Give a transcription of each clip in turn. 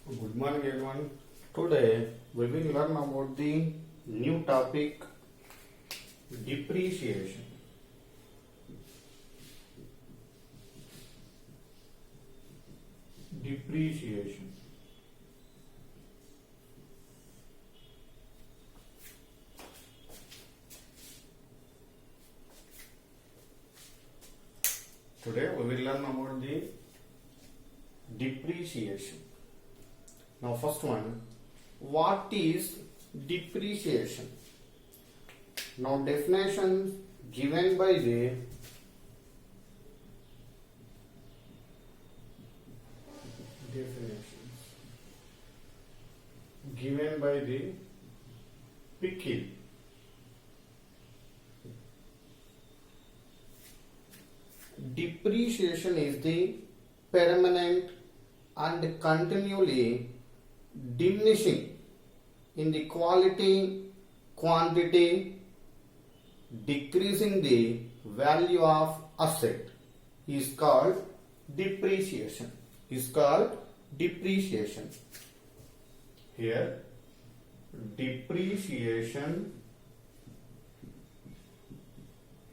Good morning, everyone. Today we will learn about the new topic depreciation. Depreciation. Today we will learn about the depreciation. Now, first one, what is depreciation? Now, definitions given by the Pickle. Depreciation is the permanent and continually diminishing in the quality, quantity, decreasing the value of asset is called depreciation. Here, depreciation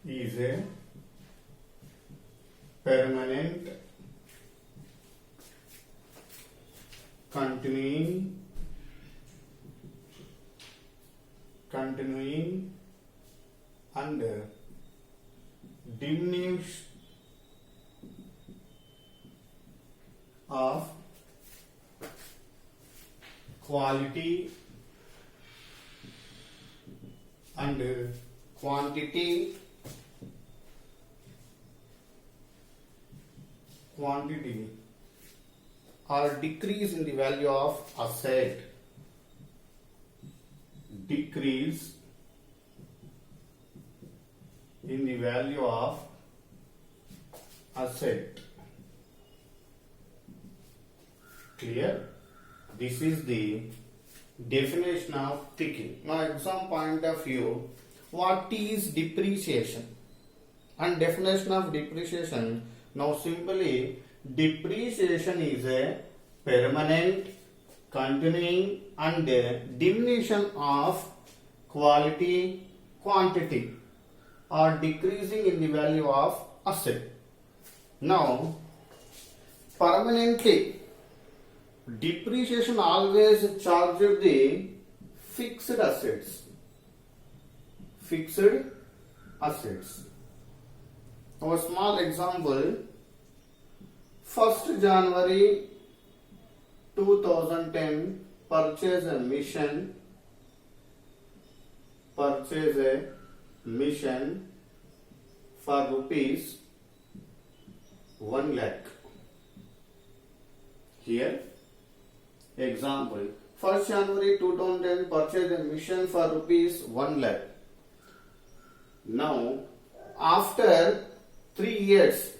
is a permanent, continuing and diminish of quality and quantity or decrease in the value of asset. Decrease in the value of asset. Clear? This is the definition of pickle. Now, exam point of view, what is depreciation? And definition of depreciation. Now, simply depreciation is a permanent, continuing and diminution of quality, quantity or decreasing in the value of asset. Now, permanently depreciation always charged the fixed assets. Now, a small example, 1st January 2010, purchase a mission for rupees 1 lakh. Here, example, 1st January 2010, purchase a mission for rupees 1 lakh. Now, after 3 years,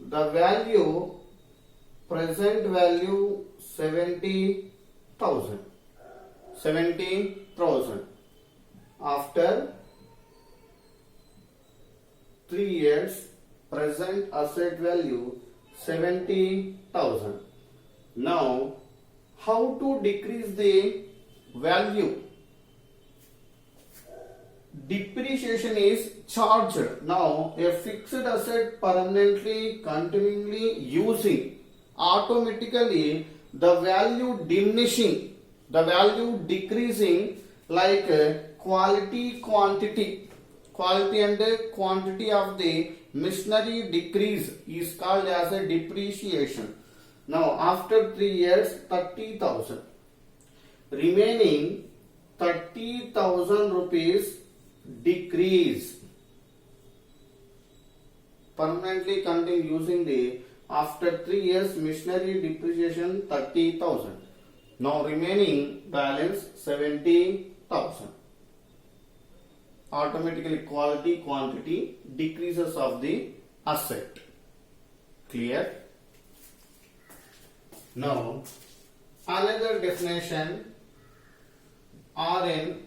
the value, present value 70,000. After 3 years, present asset value 70,000. Now, how to decrease the value? Depreciation is charged. Now, a fixed asset permanently, continually using, automatically the value diminishing, the value decreasing, like quality, quantity and quantity of the machinery decrease is called as a depreciation. Now, after 3 years, 30,000. Remaining 30,000 rupees decrease. Permanently continue using the, after 3 years machinery depreciation 30,000. Now remaining balance 70,000. Automatically quality, quantity decreases of the asset. Clear? Now, another definition, R.N.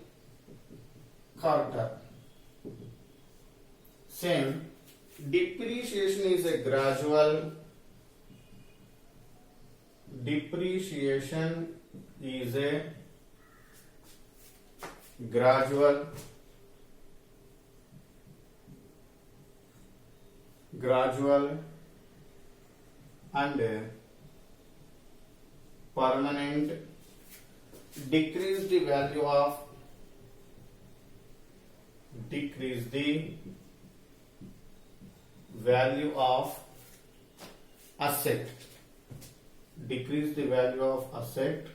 Carter. Same, depreciation is a gradual, depreciation is a gradual and permanent decrease the value of asset, decrease the value of asset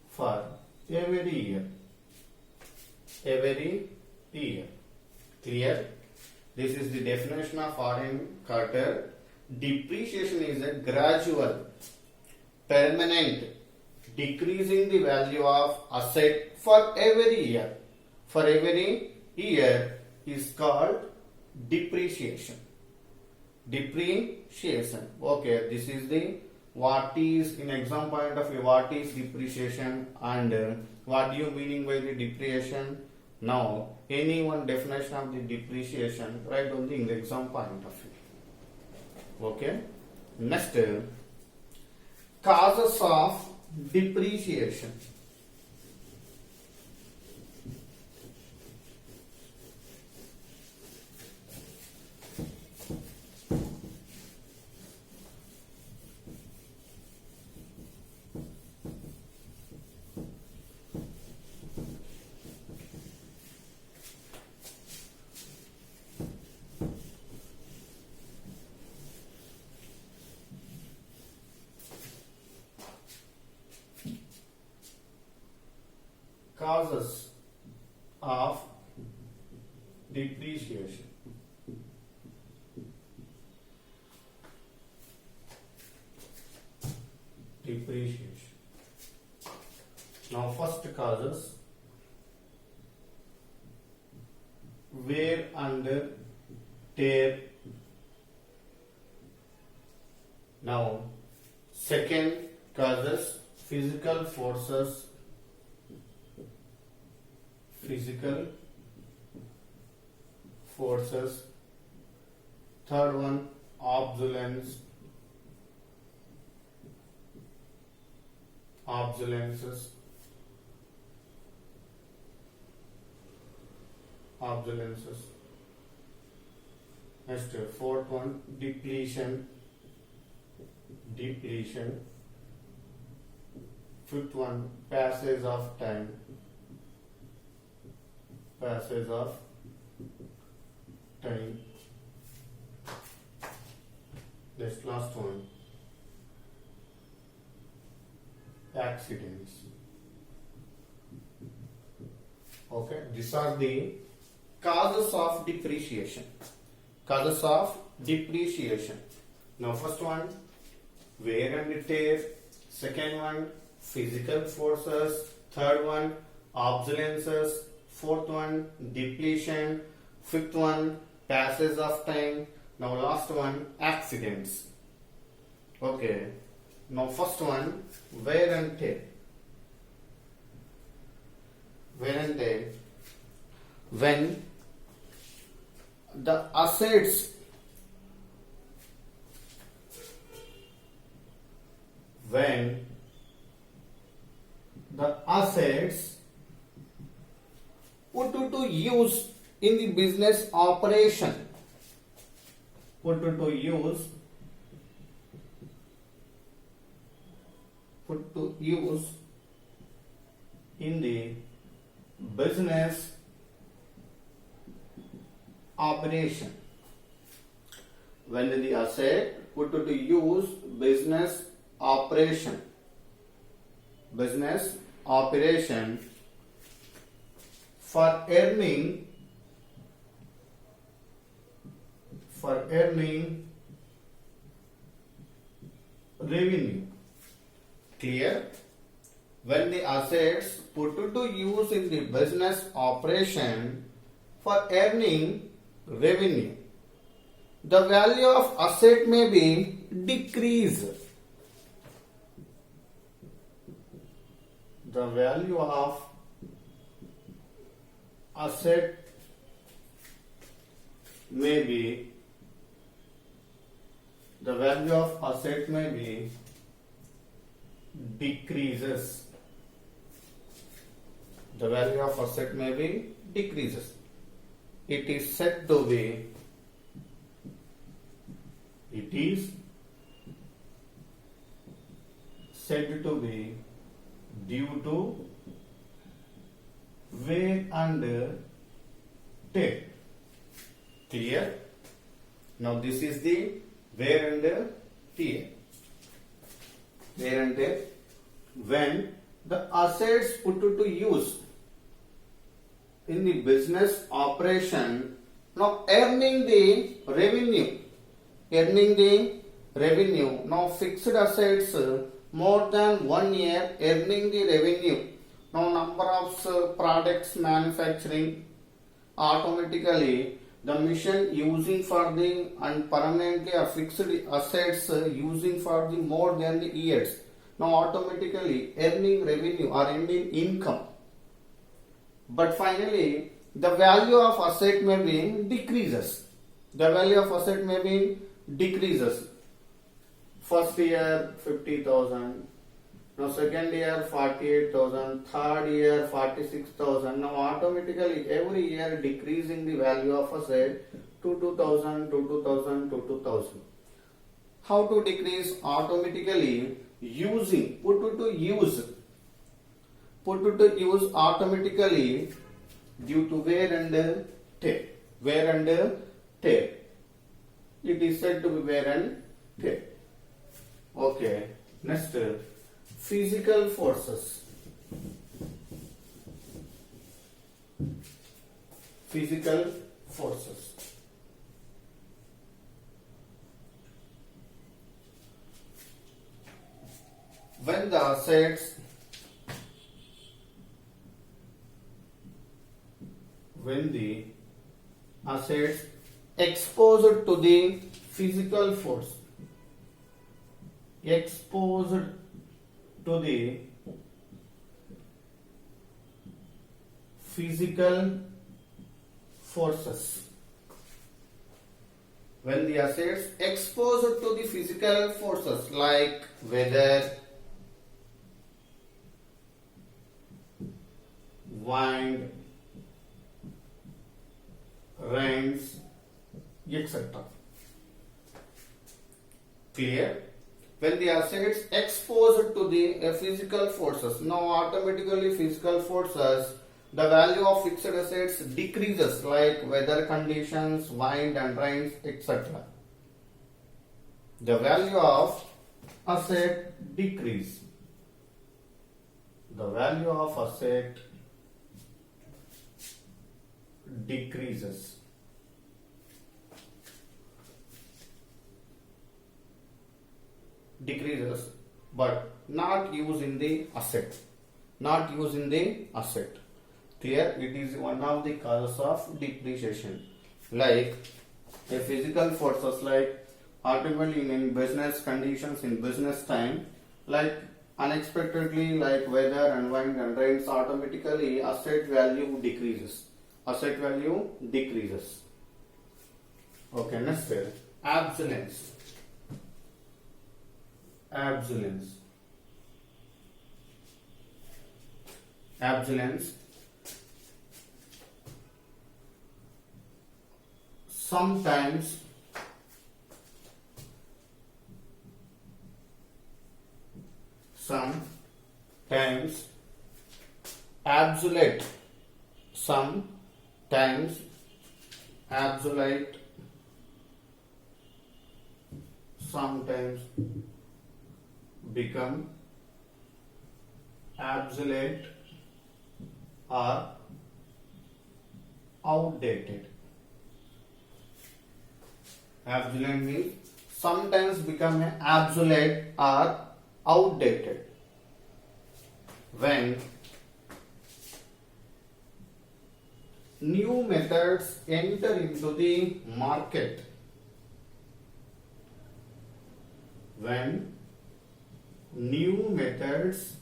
for every year. Clear? This is the definition of Arden Carter. Depreciation is a gradual, permanent decreasing the value of asset for every year. For every year is called depreciation. Depreciation. Okay, this is the what is in exam point of view. What is depreciation and what do you meaning by the depreciation? Now, any one definition of the depreciation write only in the exam point of view. Okay. Next, causes of depreciation. Causes of depreciation. Now, first causes wear and tear. Now, second causes physical forces. Third one, obsolesences. Next, fourth one, depletion. Fifth one, passage of time. This last one, accidents. Okay, these are the causes of depreciation. Now, first one, wear and tear. Second one, physical forces. Third one, obsolescence. Fourth one, depletion. Fifth one, passage of time. Now, last one, accidents. Okay. Now, first one, wear and tear. When the assets put to use in the business operation, put to use in the business operation. When the asset put to use business operation for earning revenue. Clear? When the assets put to use in the business operation for earning revenue, the value of asset may be decreased. The value of asset may be decreases. The value of asset may be decreases. It is said to be due to wear and tear. Clear? Now this is the wear and tear. Wear and tear. When the assets put to use in the business operation, now earning the revenue. Now fixed assets more than 1 year earning the revenue. Now number of products manufacturing, automatically the machine using for the and permanently or fixed assets using for the more than the years. Now automatically earning revenue or earning income. But finally the value of asset may be decreases. The value of asset may be decreases. First year 50,000. Now second year 48,000, third year 46,000. Now automatically every year decreasing the value of asset to 2,000, to 2,000, to 2,000. How to decrease? Automatically using, put to use automatically due to wear and tear. Wear and tear. It is said to be wear and tear. Okay. Next. Physical forces. Physical forces. When the assets exposed to the physical force, exposed to the physical forces. When the assets exposed to the physical forces like weather, wind, rains, etc. Clear? When the assets exposed to the physical forces, now automatically physical forces, the value of fixed assets decreases like weather conditions, wind and rains, etc. The value of asset decrease. The value of asset decreases. Decreases, but not used in the asset. Not used in the asset. Clear? It is one of the causes of depreciation. Like a physical forces, like ultimately in business conditions, in business time, like unexpectedly, like weather and wind and rains, automatically asset value decreases. Asset value decreases. Okay, next is abstinence. Abstinence. Abstinence. Sometimes absolute. Sometimes absolute. Sometimes become obsolete or outdated. Obsolete means sometimes become obsolete or outdated when new methods enter into the market. When new methods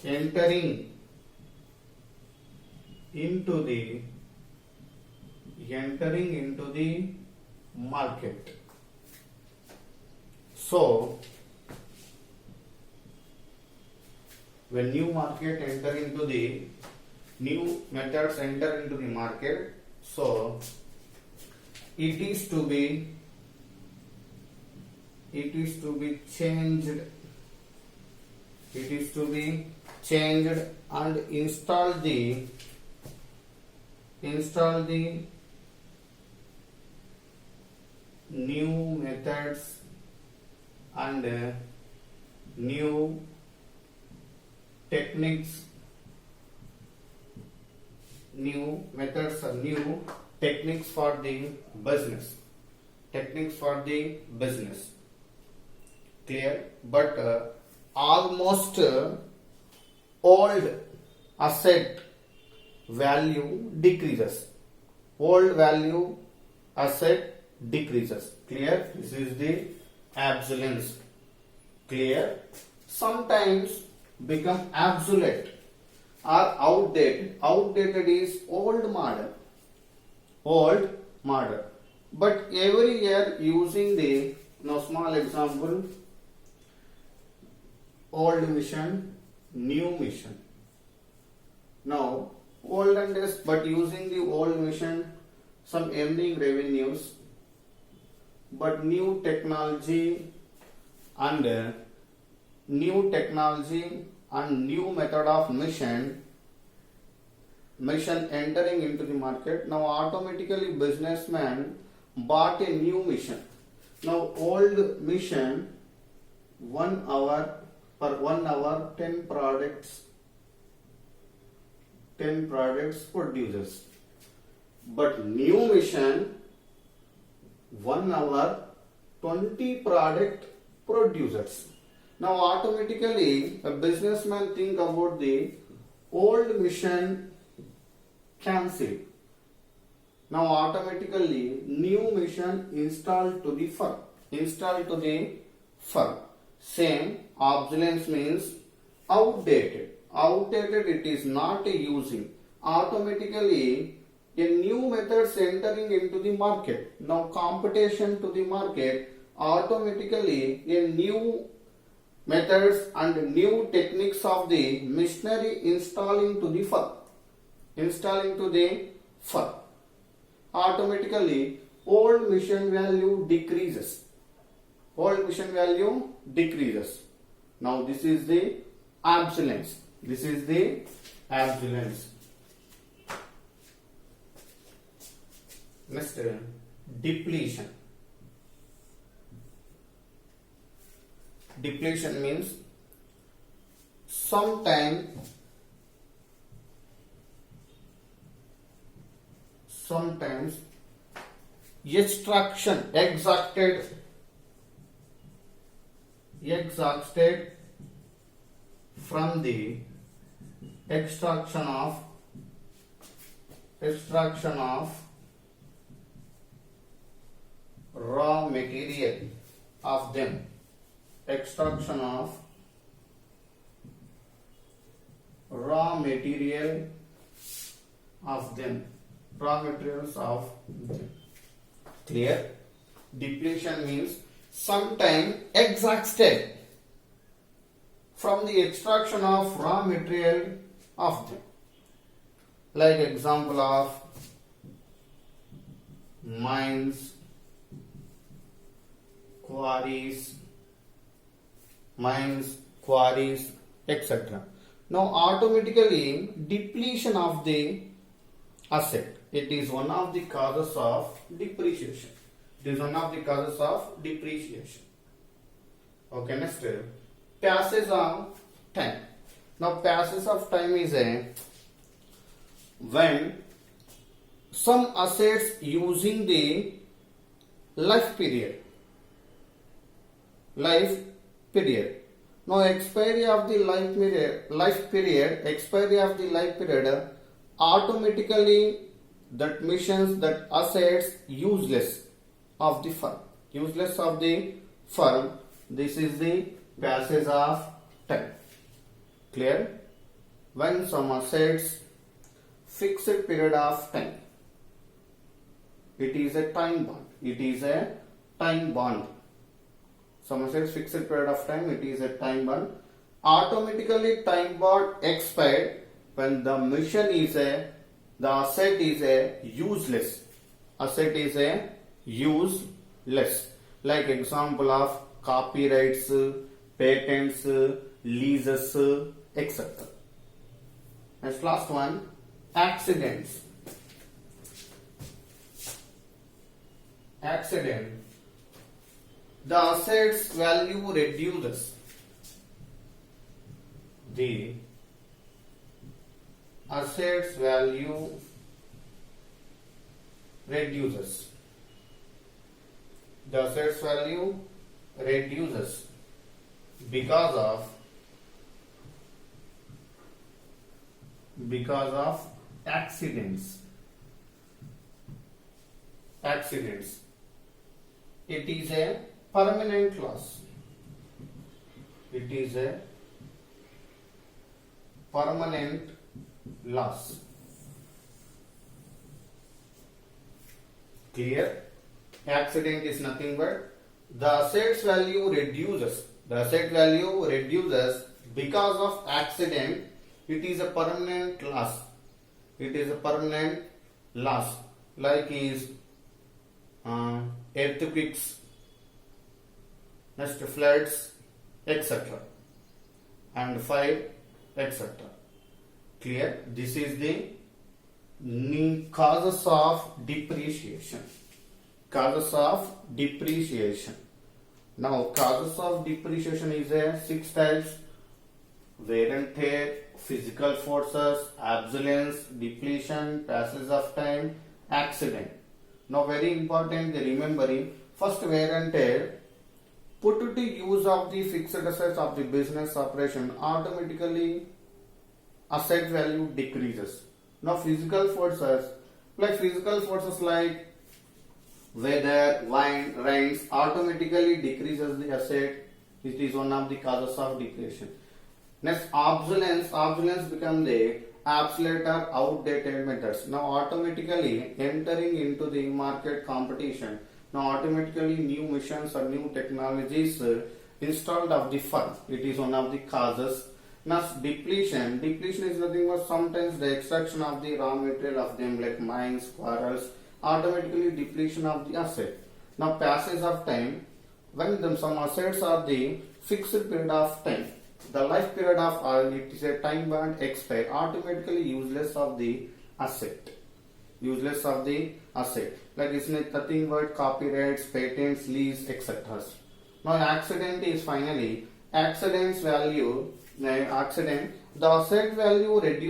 entering into the market. So when new market enter into the new methods enter into the market, so it is to be changed, and install the new methods and new techniques, for the business, clear. But almost old asset value decreases, clear. This is the obsolescence, clear. Sometimes become obsolete or outdated is old model, but every year using the, now small example, old mission, new mission. Now old and this, but using the old mission, some earning revenues, but new technology and new method of mission entering into the market. Now automatically businessman bought a new mission. Now old mission, 1 hour, per 1 hour 10 products produces, but new mission 1 hour 20 product produces. Now automatically a businessman think about the old mission cancel. Now automatically new mission installed to the firm. Same, obsolescence means outdated, it is not using. Automatically a new methods entering into the market. Now competition to the market, automatically a new methods and new techniques of the machinery installing to the firm. Automatically old mission value decreases. Now this is the obsolescence. Next, depletion. Depletion means sometimes extraction exhausted from the extraction of raw material of them. Extraction of raw materials of them. Clear? Depletion means sometime exhausted from the extraction of raw material of them. Like example of mines, quarries, etc. Now automatically depletion of the asset, it is one of the causes of depreciation. Okay, next, passage of time. Now passage of time is when some assets using the life period. Now expiry of the life period, automatically that missions, that assets useless of the firm. This is the passage of time. Clear? When some assets fixed period of time, it is a time bond. Some assets fixed period of time, it is a time bond. automatically time bound expired when the mission is the asset is a useless. Asset is a useless. Like example of copyrights, patents, leases, etc. Next, last one, accidents. Accident. The asset's value reduces. The asset's value reduces. The asset's value reduces because of accidents. Accidents. It is a permanent loss. It is a permanent loss. Clear? Accident is nothing but the asset's value reduces. The asset value reduces because of accident. It is a permanent loss. It is a permanent loss. Like is earthquakes, next floods, etc. and fire, etc. Clear? This is the causes of depreciation. Causes of depreciation. Now, causes of depreciation is a 6 types: wear and tear, physical forces, obsolescence, depletion, passage of time, accident. Now, very important remembering, first wear and tear, put to use of the fixed assets of the business operation, automatically asset value decreases. Now, physical forces like weather, wind, rains, automatically decreases the asset. It is one of the causes of depreciation. Next, obsolescence become the obsolete or outdated methods. Now, automatically entering into the market competition. Now, automatically new machines or new technologies installed of the firm. It is one of the causes. Now, depletion is nothing but sometimes the extraction of the raw material of them, like mines, quarrels, automatically depletion of the asset. Now, passage of time, when some assets are the fixed period of time, the life period of it is a time bound expire, automatically useless of the asset. Useless of the asset. Like it's nothing but copyrights, patents, lease, etc. Now, accident is finally accident's value. The asset value reduces